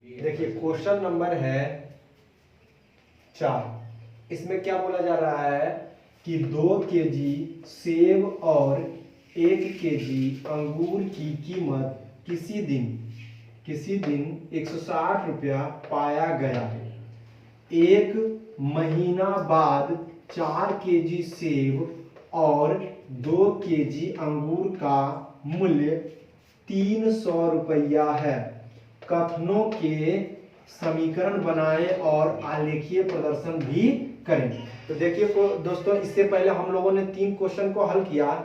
देखिए question number है 4। इसमें क्या बोला जा रहा है कि 2 केजी सेब और 1 केजी अंगूर की कीमत किसी दिन 160 रुपया पाया गया है। एक महीना बाद 4 केजी सेब और 2 केजी अंगूर का मूल्य 300 रुपया है। कथनों के समीकरण बनाएं और आलेखीय प्रदर्शन भी करें। तो देखिए दोस्तों, इससे पहले हम लोगों ने 3 क्वेश्चन को हल किया।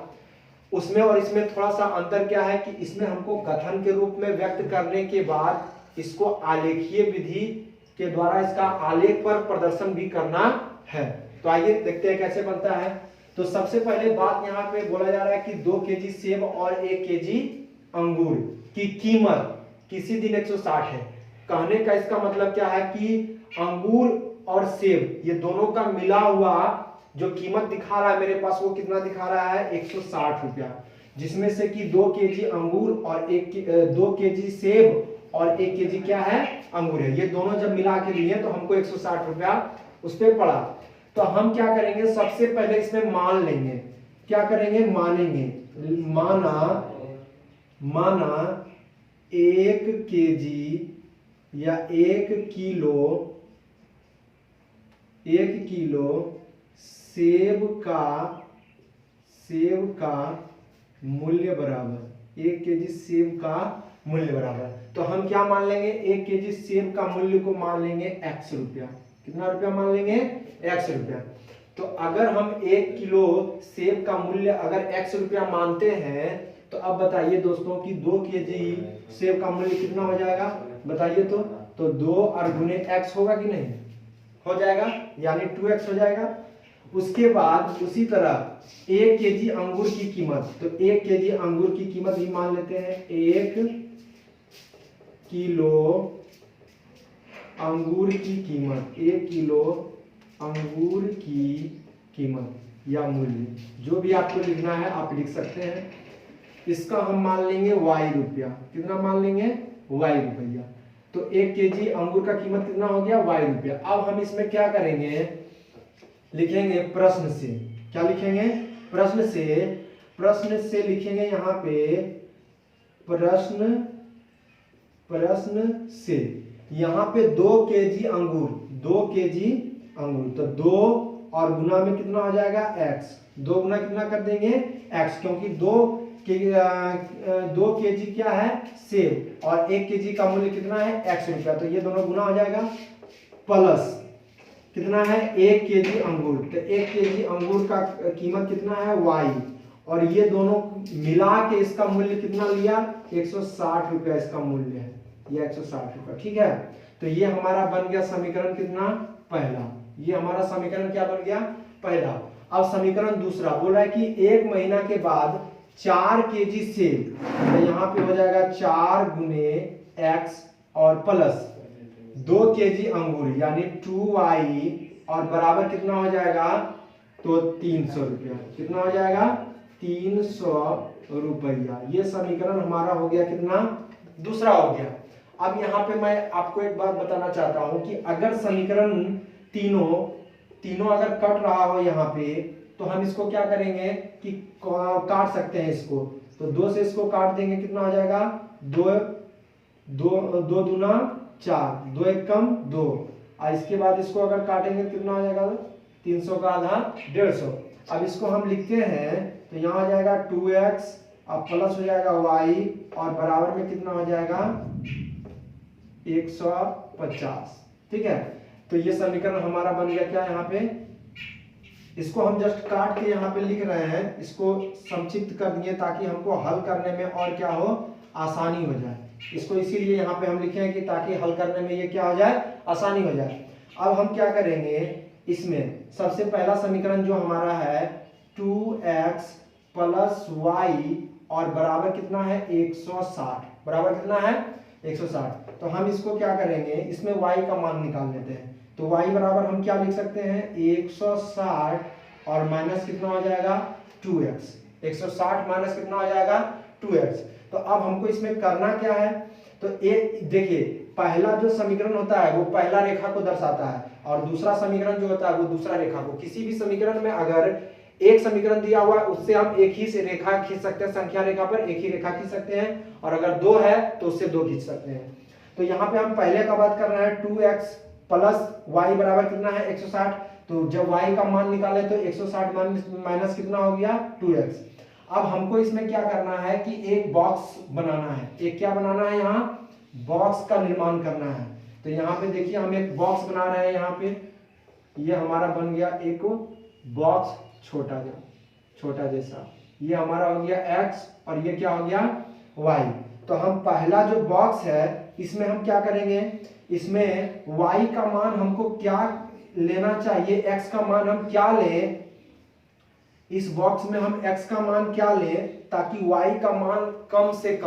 उसमें और इसमें थोड़ा सा अंतर क्या है कि इसमें हमको कथन के रूप में व्यक्त करने के बाद इसको आलेखीय विधि के द्वारा इसका आलेख पर प्रदर्शन भी करना है। तो आइए देखते हैं कैसे बनता है। तो सबसे पहले बात यहाँ पे बोला जा रहा है कि 2 केजी सेब और 1 केजी अंगूर की कीमत किसी दिन 160 है। कहने का इसका मतलब क्या है कि अंगूर और सेब ये दोनों का मिला हुआ जो कीमत दिखा रहा है मेरे पास, वो कितना दिखा रहा है 160 रुपया। जिसमें से कि 2 केजी अंगूर और 2 केजी सेब और 1 केजी क्या है अंगूर है। ये दोनों जब मिला के लिए तो हमको 160 रुपया उस पर पड़ा। तो हम क्या करेंगे, सबसे पहले इसमें मान लेंगे। क्या करेंगे, मानेंगे। माना 1 केजी या 1 किलो सेब का मूल्य बराबर 1 केजी सेब का मूल्य बराबर। तो हम क्या मान लेंगे, 1 केजी सेब का मूल्य को मान लेंगे x रुपया। कितना रुपया मान लेंगे, x रुपया। तो अगर हम 1 किलो सेब का मूल्य अगर x रुपया मानते हैं तो अब बताइए दोस्तों कि 2 केजी सेब का मूल्य कितना हो जाएगा, बताइए। तो 2 और गुने x होगा कि नहीं, हो जाएगा, यानी 2x हो जाएगा। उसके बाद उसी तरह 1 केजी अंगूर की कीमत, तो 1 केजी अंगूर की कीमत भी मान लेते हैं। 1 किलो अंगूर की कीमत, 1 किलो अंगूर की कीमत या मूल्य, जो भी आपको लिखना है आप लिख सकते हैं। इसका हम मान लेंगे y रुपया। कितना मान लेंगे, y रुपया। तो 1 केजी अंगूर का कीमत कितना हो गया, y रुपया। अब हम इसमें क्या करेंगे, लिखेंगे प्रश्न से। क्या लिखेंगे, प्रश्न से लिखेंगे यहाँ पे प्रश्न से। यहाँ पे 2 केजी अंगूर, 2 केजी अंगूर, तो 2 और गुना में कितना हो जाएगा x। 2 गुना कितना कर देंगे x, क्योंकि 2 केजी क्या है सेब और 1 केजी का मूल्य कितना है x रुपया। तो ये दोनों गुना हो जाएगा, प्लस कितना है 1 केजी अंगूर। तो 1 केजी अंगूर का कीमत कितना है y, और ये दोनों मिला के इसका मूल्य कितना लिया 160 रुपया इसका मूल्य है, ये 160 रुपया। ठीक है, तो ये हमारा बन गया समीकरण कितना, पहला। ये हमारा समीकरण क्या बन गया, पहला। अब समीकरण दूसरा बोल रहा है कि 1 महीना के बाद 4 केजी सेब, तो यहाँ पे हो जाएगा 4 गुने x और प्लस 2 केजी अंगूर यानी 2y और बराबर कितना हो जाएगा, तो 300 रुपया। कितना हो जाएगा, 300 रुपया। ये समीकरण हमारा हो गया कितना, दूसरा हो गया। अब यहाँ पे मैं आपको एक बात बताना चाहता हूं कि अगर समीकरण तीनों अगर कट रहा हो यहाँ पे, तो हम इसको क्या करेंगे कि काट सकते हैं इसको। तो 2 से इसको काट देंगे, कितना हो जाएगा, 2 दूना 4, 2 एक कम 2। और इसके बाद इसको अगर काटेंगे कितना हो जाएगा, 300 का आधा 150। अब इसको हम लिखते हैं तो यहाँ हो जाएगा 2x और प्लस हो जाएगा y और बराबर में कितना हो जाएगा 150। ठीक है, तो ये समीकरण हमारा बन गया क्या, यहाँ पे इसको हम जस्ट काट के यहाँ पे लिख रहे हैं, इसको संक्षिप्त कर दिए ताकि हमको हल करने में और क्या हो, आसानी हो जाए। इसको इसीलिए यहाँ पे हम लिखे हैं कि ताकि हल करने में ये क्या हो जाए, आसानी हो जाए। अब हम क्या करेंगे, इसमें सबसे पहला समीकरण जो हमारा है 2x प्लस y और बराबर कितना है 160, बराबर कितना है 160। तो हम इसको क्या करेंगे, इसमें y का मान निकाल लेते हैं। तो y बराबर हम क्या लिख सकते हैं, 160 और माइनस कितना हो जाएगा 2x। 160 माइनस कितना हो जाएगा 2x। तो अब हमको इसमें करना क्या है, तो एक देखिए पहला जो समीकरण होता है वो पहला रेखा को दर्शाता है और दूसरा समीकरण जो होता है वो दूसरा रेखा को। किसी भी समीकरण में अगर एक समीकरण दिया हुआ है उससे हम एक ही से रेखा खींच सकते हैं, संख्या रेखा पर एक ही रेखा खींच सकते हैं, और अगर दो है तो उससे दो खींच सकते हैं। तो यहाँ पे हम पहले का बात कर रहे हैं 2x प्लस वाई बराबर कितना है 160। तो जब y का मान निकाले तो 160 माइनस कितना हो गया 2x। अब हमको इसमें क्या करना है कि एक बॉक्स बनाना है। एक क्या बनाना है, यहाँ बॉक्स का निर्माण करना है। तो यहाँ पे देखिए हम एक बॉक्स बना रहे हैं। यहाँ पे ये हमारा बन गया एक बॉक्स छोटा जैसा, ये हमारा हो गया x और ये क्या हो गया y। तो हम पहला जो बॉक्स है इसमें हम क्या करेंगे, इसमें y का मान हमको क्या लेना चाहिए, x का मान हम क्या लें, इस बॉक्स में हम x का मान क्या लें ताकि y का मान कम से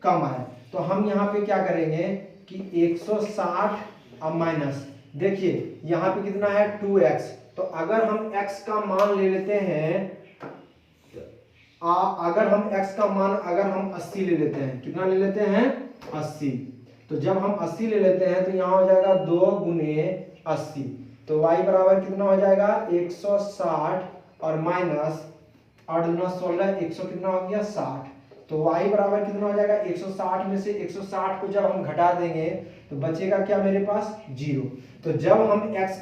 कम आए। तो हम यहाँ पे क्या करेंगे कि 160 अब माइनस, देखिए यहाँ पे कितना है 2x। तो अगर हम x का मान ले लेते हैं, अगर हम x का मान अगर हम 80 ले लेते हैं, कितना ले लेते हैं 80। तो जब हम 80 ले लेते हैं तो यहाँ हो जाएगा 2 गुने 80। तो y बराबर कितना हो जाएगा 160 और माइनस 8 गुना 16, 100 कितना हो गया 60। तो y बराबर कितना हो जाएगा 160 में से 160 को जब हम घटा देंगे तो बचेगा क्या मेरे पास 0। तो जब हम x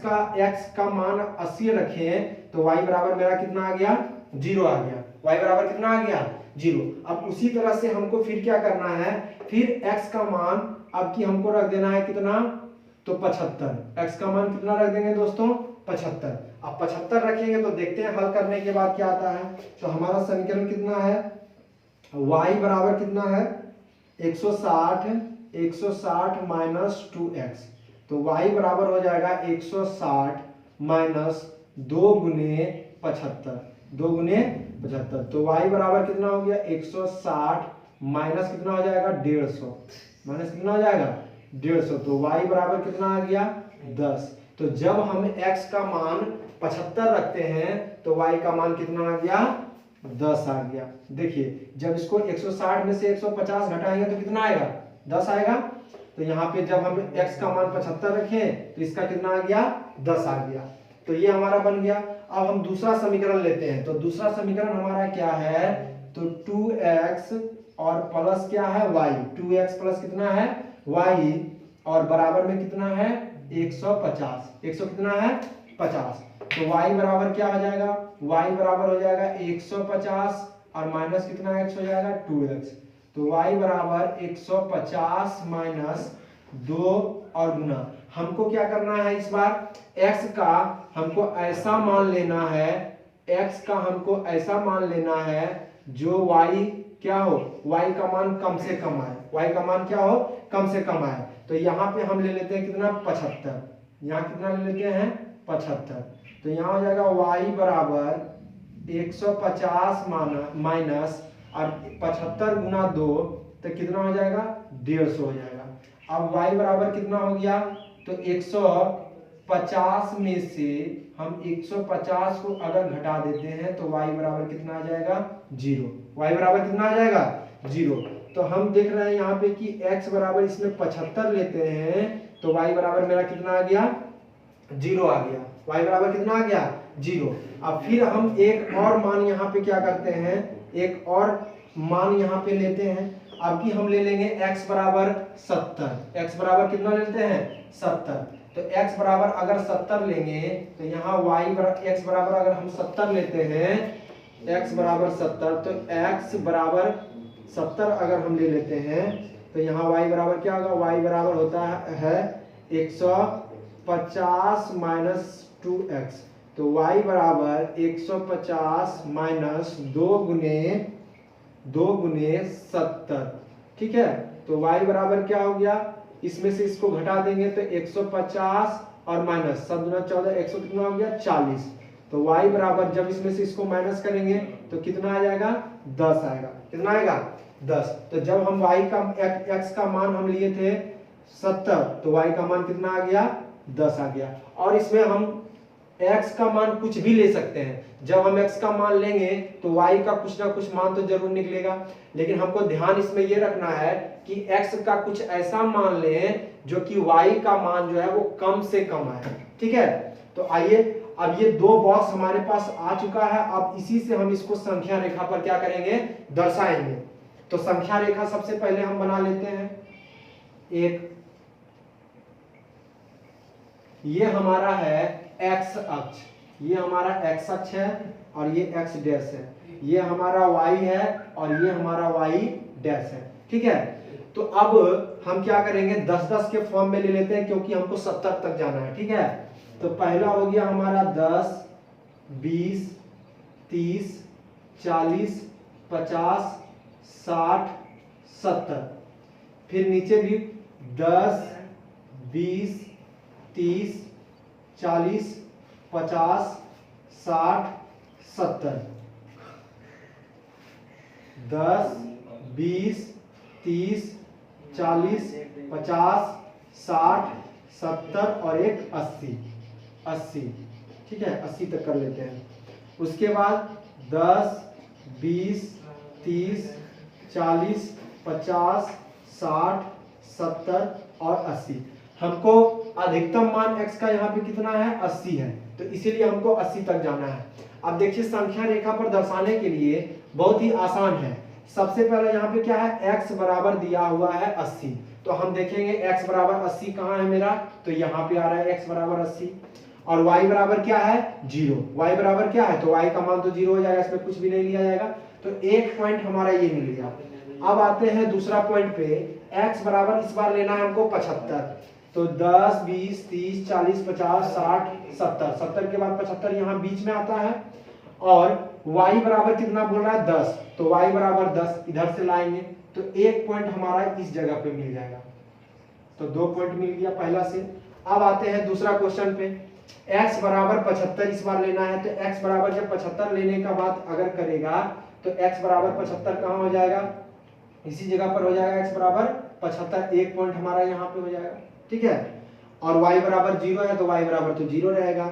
का मान 80 रखें तो y बराबर मेरा कितना आ गया 0 आ गया। y बराबर कितना आ गया 0। अब उसी तरह से हमको फिर क्या करना है, फिर x का मान अब की हमको रख देना है कितना, तो 75। x का मान कितना रख देंगे दोस्तों 75। अब 75 रखेंगे तो देखते हैं हल करने के बाद क्या आता है। तो हमारा समीकरण कितना है, y बराबर कितना है 160 माइनस 2x। तो y बराबर हो जाएगा 160 माइनस 2 गुने 75, 2 गुने 75। तो y बराबर कितना हो गया 160 माइनस कितना हो जाएगा 150, माइनस कितना हो जाएगा 150। तो y बराबर कितना आ गया 10। तो जब हम x का मान 75 रखते हैं तो y का मान कितना आ गया 10 आ गया। देखिए जब इसको 160 में से 150 घटाएंगे तो कितना आएगा 10 आएगा। तो यहाँ पे जब हम x का मान 75 रखें तो इसका कितना आ गया 10 आ गया। तो ये हमारा बन गया। अब हम दूसरा समीकरण लेते हैं। तो दूसरा समीकरण हमारा क्या है, तो 2x और प्लस क्या है y, 2x प्लस कितना है y और बराबर में कितना है 150, 100 कितना है 50। तो y बराबर क्या हो जाएगा, y बराबर हो जाएगा 150 और माइनस कितना x हो जाएगा 2x। तो y बराबर 150 माइनस 2 और गुना, हमको क्या करना है इस बार x का हमको ऐसा मान लेना है, x का हमको ऐसा मान लेना है जो y क्या हो, y का मान कम से कम आए, y का मान क्या हो कम से कम आए। तो यहाँ पे हम ले लेते हैं कितना 75, यहाँ कितना ले लेते हैं 75। तो यहाँ हो जाएगा y बराबर 150 माइनस और 75 गुना 2 तो कितना हो जाएगा 150 हो जाएगा। अब y बराबर कितना हो गया, तो 150 में से हम 150 को अगर घटा देते हैं तो y बराबर कितना आ जाएगा 0, y बराबर कितना आ जाएगा 0। तो हम देख रहे हैं यहाँ पे कि x बराबर इसमें 75 लेते हैं तो y बराबर मेरा कितना आ गया 0 आ गया, y बराबर कितना आ गया 0। अब फिर हम एक और मान यहाँ पे क्या करते हैं, एक और मान यहाँ पे लेते हैं। अब की हम ले लेंगे x बराबर 70, x बराबर कितना लेते हैं 70। तो x बराबर अगर 70 लेंगे तो यहाँ x बराबर अगर हम 70 लेते हैं, x बराबर 70, तो x बराबर 70 अगर हम ले लेते हैं तो यहाँ y बराबर क्या होगा, y बराबर होता है 150 माइनस 2x। तो y बराबर 150 माइनस 2 गुने 70, ठीक है। तो y बराबर क्या हो गया, इसमें से इसको घटा देंगे तो 150 और माइनस 7 गुना 14, 100 कितना हो गया 40। तो y बराबर जब इसमें से इसको माइनस करेंगे तो कितना आ जाएगा 10 आएगा, कितना आएगा 10। तो जब हम y का x का मान हम लिए थे 70 तो y का मान कितना आ गया 10 आ गया। और इसमें हम x का मान कुछ भी ले सकते हैं। जब हम x का मान लेंगे तो y का कुछ ना कुछ मान तो जरूर निकलेगा, लेकिन हमको ध्यान इसमें ये रखना है कि x का कुछ ऐसा मान लें जो कि y का मान जो है वो कम से कम है। ठीक है, तो आइए अब ये दो बॉक्स हमारे पास आ चुका है। अब इसी से हम इसको संख्या रेखा पर क्या करेंगे, दर्शाएंगे। तो संख्या रेखा सबसे पहले हम बना लेते हैं। एक ये हमारा है x अक्ष, ये हमारा x अक्ष है और ये x डैश है, ये हमारा y है और ये हमारा y डैश है। ठीक है, तो अब हम क्या करेंगे, 10-10 के फॉर्म में ले लेते हैं क्योंकि हमको 70 तक जाना है। ठीक है, तो पहला हो गया हमारा 10, 20, 30, 40, 50, 60, 70। फिर नीचे भी 10, 20, 30, 40, 50, 60, 70। 10, 20, 30, 40, 50, 60, 70 और एक 80। ठीक है, 80 तक कर लेते हैं। उसके बाद 10, 20, 30, 40, 50, 60, 70 और 80। हमको अधिकतम मान x का यहाँ पे कितना है, 80 है, तो इसीलिए हमको 80 तक जाना है। अब देखिए संख्या रेखा पर दर्शाने के लिए बहुत ही आसान है। सबसे पहले यहाँ पे क्या है, x बराबर दिया हुआ है 80, तो हम देखेंगे x बराबर 80 कहाँ है मेरा, तो यहाँ पे आ रहा है x बराबर 80। और y बराबर क्या है, 0। y बराबर क्या है, तो y का मान तो 0 हो जाएगा, इसमें कुछ भी नहीं लिया जाएगा। तो एक पॉइंट हमारा ये मिल गया। अब आते हैं दूसरा पॉइंट पे, x बराबर इस बार लेना है हमको 75। तो 10, 20, 30, 40, 50, 60, 70। 70 के बाद 75 यहाँ बीच में आता है। और y बराबर कितना बोल रहा है, 10, तो y बराबर 10 इधर से लाएंगे तो एक पॉइंट हमारा इस जगह पे मिल जाएगा। तो 2 पॉइंट मिल गया पहला से। अब आते हैं दूसरा क्वेश्चन पे, x बराबर 75 इस बार लेना है। तो x बराबर जब 75 लेने का बात अगर करेगा तो x बराबर 75 कहाँ हो जाएगा, इसी जगह पर हो जाएगा। x बराबर 75, एक पॉइंट हमारा यहाँ पे हो जाएगा। ठीक है, और y बराबर 0 है तो y बराबर तो 0 रहेगा।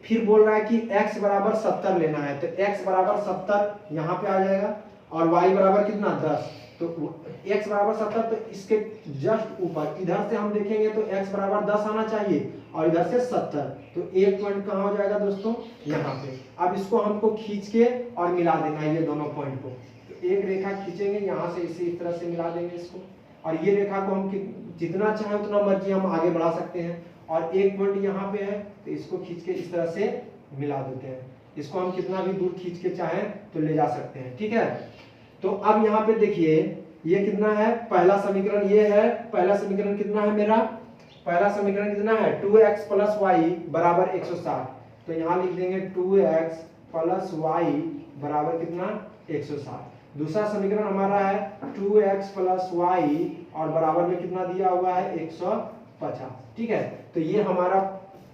फिर बोल रहा है कि x बराबर 70 लेना है, तो x बराबर 70 यहाँ पे आ जाएगा। और y बराबर कितना, 10, तो x बराबर 70, तो इसके जस्ट ऊपर इधर से हम देखेंगे तो x बराबर 10 आना चाहिए और इधर से 70, तो एक पॉइंट कहाँ हो जाएगा दोस्तों, यहाँ पे। अब इसको हमको खींच के और मिला देना है ये दोनों पॉइंट को। तो एक रेखा खींचेंगे यहाँ से, इस तरह से मिला देंगे इसको, और ये रेखा को हम जितना चाहे उतना मर्जी हम आगे बढ़ा सकते हैं। और एक पॉइंट यहाँ पे है तो इसको खींच के इस तरह से मिला देते हैं। इसको हम कितना भी दूर खींच के चाहें तो ले जा सकते हैं। ठीक है, तो अब यहाँ पे देखिए ये कितना है, पहला समीकरण ये है। पहला समीकरण कितना है मेरा, पहला समीकरण कितना है, 2x प्लस वाई बराबर 160। तो यहाँ लिख देंगे 2x प्लस वाई बराबर कितना, 160। दूसरा समीकरण हमारा है 2x प्लस वाई और बराबर में कितना दिया हुआ है, 150। ठीक है, तो ये हमारा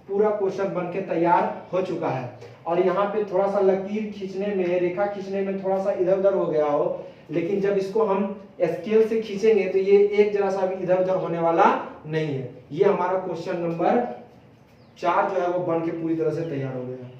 पूरा क्वेश्चन बन के तैयार हो चुका है। और यहाँ पे थोड़ा सा लकीर खींचने में, रेखा खींचने में थोड़ा सा इधर उधर हो गया हो, लेकिन जब इसको हम स्केल से खींचेंगे तो ये एक जरा सा भी इधर उधर होने वाला नहीं है। ये हमारा क्वेश्चन नंबर 4 जो है वो बन के पूरी तरह से तैयार हो गया है।